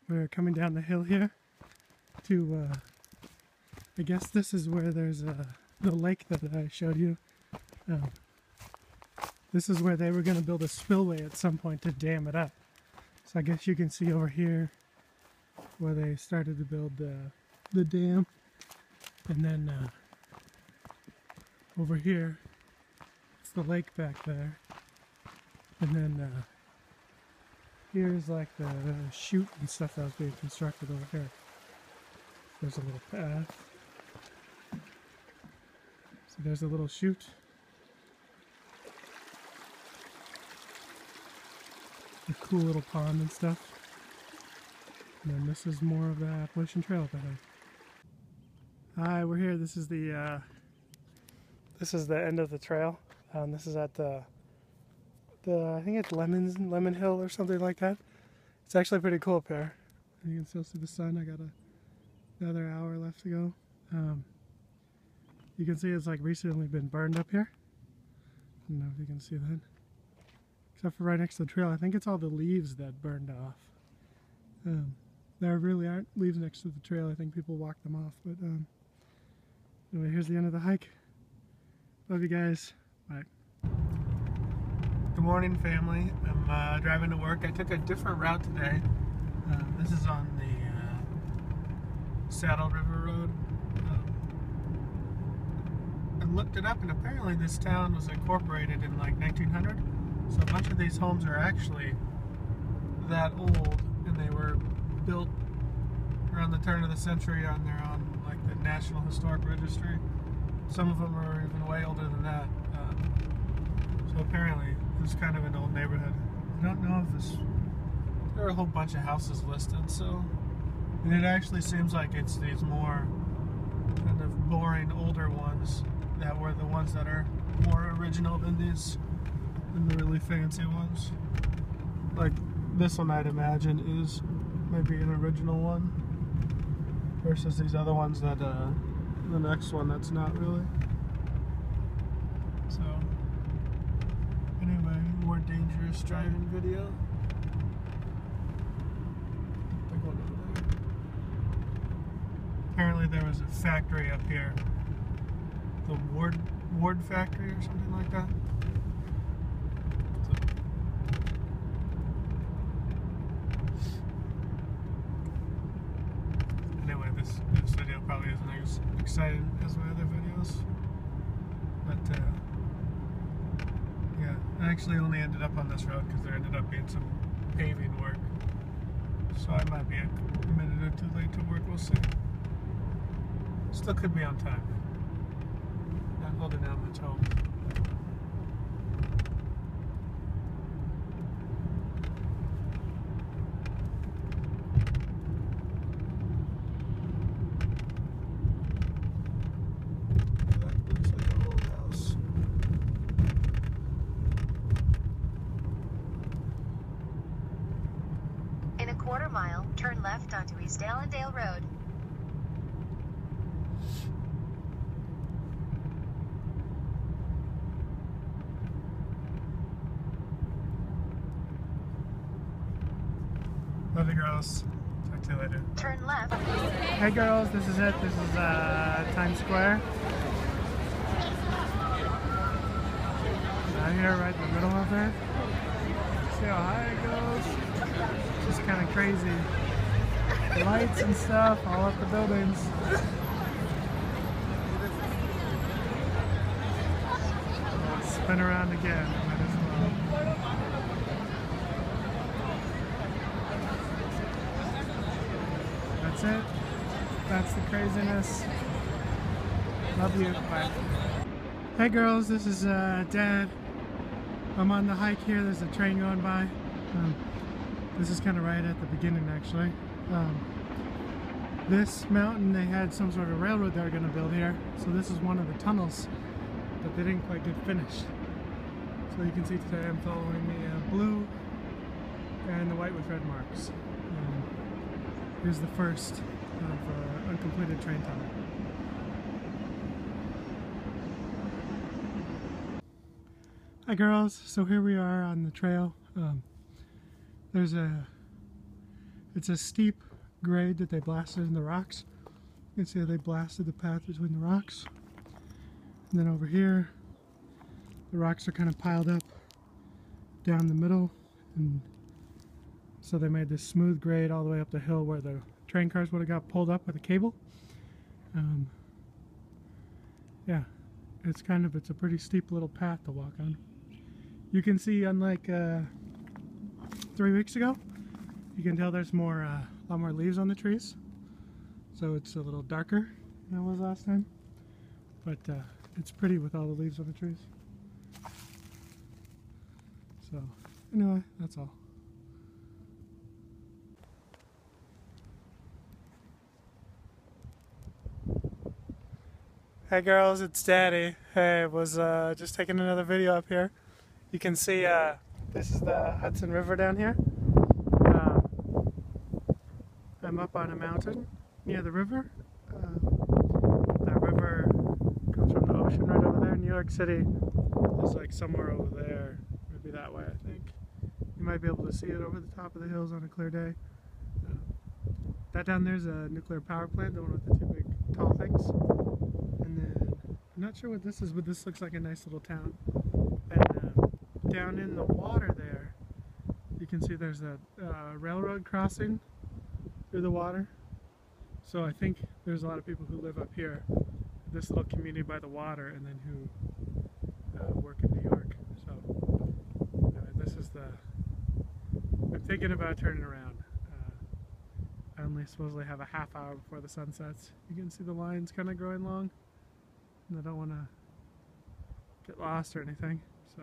We're coming down the hill here to, I guess this is where there's the lake that I showed you. This is where they were going to build a spillway at some point to dam it up. So I guess you can see over here where they started to build the dam. And then over here, it's the lake back there. And then here's like the chute and stuff that was being constructed over here. There's a little path. So there's a little chute. A cool little pond and stuff. And then this is more of the Appalachian Trail up ahead. Hi, we're here. This is the end of the trail. This is at the I think it's Lemon Hill or something like that. It's actually pretty cool up here. You can still see the sun. I got another hour left to go. You can see it's like recently been burned up here. I don't know if you can see that. Except for right next to the trail. I think it's all the leaves that burned off. There really aren't leaves next to the trail. I think people walked them off. But anyway, here's the end of the hike. Love you guys. Bye. Good morning, family. I'm driving to work. I took a different route today. This is on the Saddle River Road. I looked it up, and apparently this town was incorporated in like 1900. So a bunch of these homes are actually that old, and they were built around the turn of the century on their own, like the National Historic Registry. Some of them are even way older than that. So apparently it's kind of an old neighborhood. I don't know if there are a whole bunch of houses listed, so, and it actually seems like it's these more kind of boring older ones that were the ones that are more original than the really fancy ones. Like this one, I'd imagine, is maybe an original one versus these other ones that the next one that's not really. So anyway, more dangerous driving video. Big one over there. Apparently there was a factory up here, the Ward factory or something like that. Anyway, this video probably isn't as exciting as my other videos, but yeah, I actually only ended up on this road because there ended up being some paving work, so I might be a minute or two late to work. We'll see. Still could be on time. Not holding out much hope. In a quarter mile, turn left onto East Allendale Road. Love you, girls. Talk to you later. Turn left. Hey girls, this is it. This is Times Square. Out here, right in the middle of there. See how high it goes? It's just kind of crazy. Lights and stuff all up the buildings. Let's spin around again. Might as well. That's it. That's the craziness. Love you. Bye. Hey girls, this is Dad. I'm on the hike here. There's a train going by. This is kind of right at the beginning, actually. This mountain, they had some sort of railroad they were going to build here. So this is one of the tunnels that they didn't quite get finished. So you can see today I'm following the blue and the white with red marks. Here's the first of uncompleted train tunnel. Hi girls, so here we are on the trail. There's It's a steep grade that they blasted in the rocks. You can see they blasted the path between the rocks. And then over here, the rocks are kind of piled up down the middle, and so they made this smooth grade all the way up the hill where the train cars would have got pulled up with a cable. Yeah, it's a pretty steep little path to walk on. You can see, unlike 3 weeks ago, you can tell there's a lot more leaves on the trees. So it's a little darker than it was last time. But it's pretty with all the leaves on the trees. So anyway, that's all. Hey girls, it's Daddy. Hey, was just taking another video up here. You can see this is the Hudson River down here. I'm up on a mountain near the river. That river comes from the ocean right over there. New York City is like somewhere over there, maybe that way I think. You might be able to see it over the top of the hills on a clear day. That down there's a nuclear power plant, the one with the two big tall things. And then, I'm not sure what this is, but this looks like a nice little town. And down in the water there, you can see there's a railroad crossing through the water. So I think there's a lot of people who live up here, this little community by the water, and then who work in New York. So this is I'm thinking about turning around. I only supposedly have a half hour before the sun sets. You can see the lines kind of growing long, and I don't want to get lost or anything. So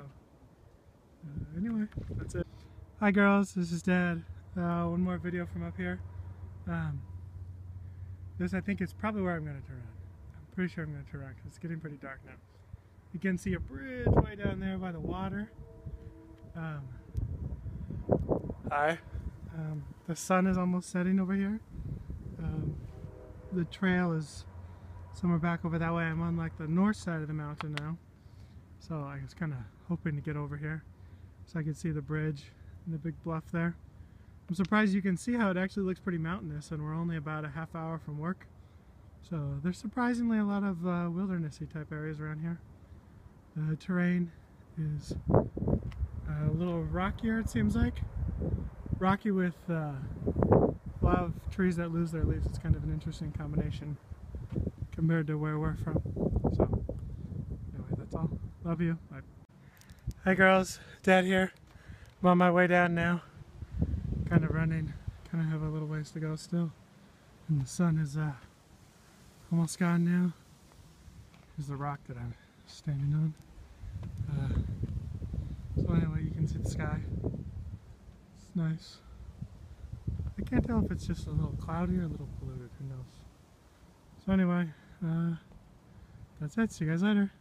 anyway, that's it. Hi girls, this is Dad. One more video from up here. This I think is probably where I'm going to turn around. I'm pretty sure I'm going to turn around because it's getting pretty dark now. You can see a bridge way down there by the water. Hi. The sun is almost setting over here. The trail is somewhere back over that way. I'm on like the north side of the mountain now. So I was kind of hoping to get over here so I could see the bridge and the big bluff there. I'm surprised you can see how it actually looks pretty mountainous, and we're only about a half hour from work. So there's surprisingly a lot of wildernessy type areas around here. The terrain is a little rockier, it seems like. Rocky with a lot of trees that lose their leaves. It's kind of an interesting combination compared to where we're from. So anyway, that's all. Love you. Bye. Hi girls, Dad here. I'm on my way down now. Kind of running. Kind of have a little ways to go still. And the sun is almost gone now. Here's the rock that I'm standing on. So anyway, you can see the sky. It's nice. I can't tell if it's just a little cloudy or a little polluted, who knows. So anyway, that's it. See you guys later.